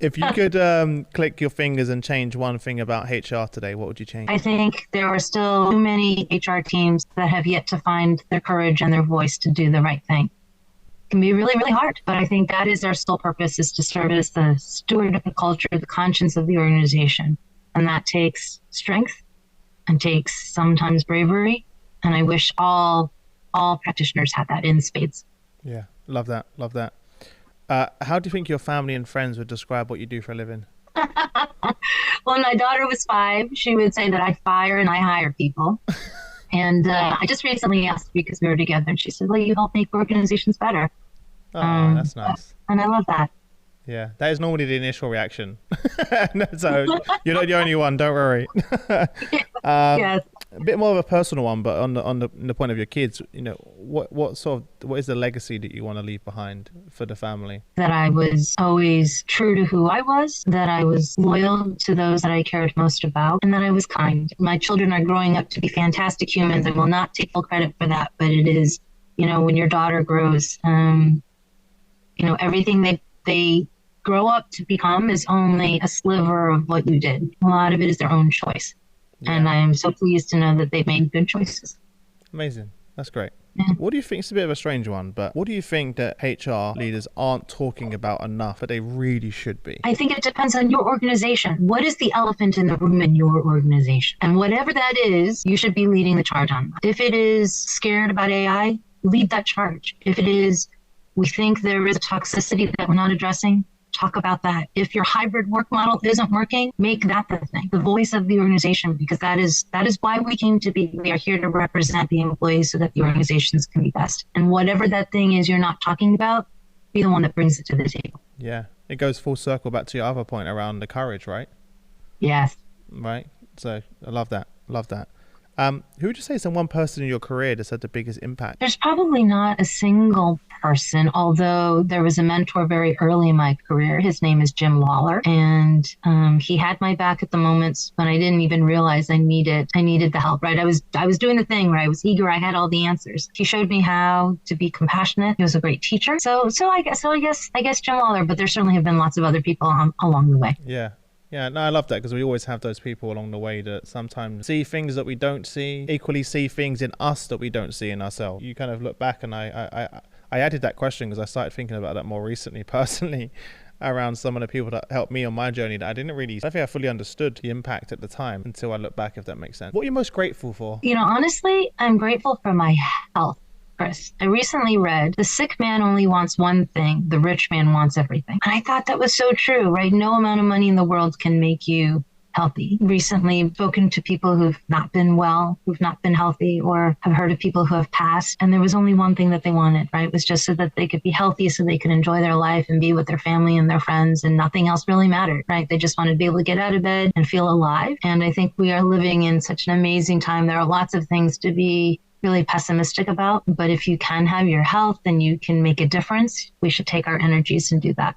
If you could click your fingers and change one thing about HR today, what would you change? I think there are still too many HR teams that have yet to find their courage and their voice to do the right thing. It can be really, really hard, but I think that is our sole purpose, is to serve as the steward of the culture, the conscience of the organization. And that takes strength and takes sometimes bravery. And I wish all practitioners had that in spades. Yeah, love that. Love that. How do you think your family and friends would describe what you do for a living? When my daughter was 5, she would say that I fire and I hire people. And I just recently asked, because we were together, and she said, well, you help make organizations better. Oh, that's nice. And I love that. Yeah, that is normally the initial reaction. So you're not the only one, don't worry. Yes. A bit more of a personal one, but on the point of your kids, what is the legacy that you want to leave behind for the family? That I was always true to who I was, that I was loyal to those that I cared most about, and that I was kind. My children are growing up to be fantastic humans. I will not take full credit for that, but it is, when your daughter grows, everything they grow up to become is only a sliver of what you did. A lot of it is their own choice. Yeah. And I am so pleased to know that they've made good choices. Amazing. That's great. Yeah. What do you think? It's a bit of a strange one, but what do you think that HR leaders aren't talking about enough, but they really should be? I think it depends on your organization. What is the elephant in the room in your organization? And whatever that is, you should be leading the charge on. If it is scared about AI, lead that charge. If it is, we think there is a toxicity that we're not addressing, talk about that. If your hybrid work model isn't working, make that the thing, the voice of the organization, because that is why we came to be. We are here to represent the employees so that the organizations can be best. And whatever that thing is you're not talking about, be the one that brings it to the table. Yeah, it goes full circle back to your other point around the courage, right? Yes. Right. So I love that. Love that. Who would you say is the one person in your career that's had the biggest impact? There's probably not a single person, although there was a mentor very early in my career. His name is Jim Lawler, and he had my back at the moments when I didn't even realize I needed the help. Right, I was doing the thing where I was eager. I had all the answers. He showed me how to be compassionate. He was a great teacher. So I guess Jim Lawler, but there certainly have been lots of other people along the way. Yeah. Yeah, no, I love that, because we always have those people along the way that sometimes see things that we don't see, equally see things in us that we don't see in ourselves. You kind of look back, and I added that question because I started thinking about that more recently, personally, around some of the people that helped me on my journey that I don't think I fully understood the impact at the time until I look back, if that makes sense. What are you most grateful for? Honestly, I'm grateful for my health. Chris, I recently read, the sick man only wants one thing, the rich man wants everything. And I thought that was so true, right? No amount of money in the world can make you healthy. Recently spoken to people who've not been well, who've not been healthy, or have heard of people who have passed. And there was only one thing that they wanted, right? It was just so that they could be healthy, so they could enjoy their life and be with their family and their friends, and nothing else really mattered, right? They just wanted to be able to get out of bed and feel alive. And I think we are living in such an amazing time. There are lots of things to be really pessimistic about, but if you can have your health and you can make a difference, we should take our energies and do that.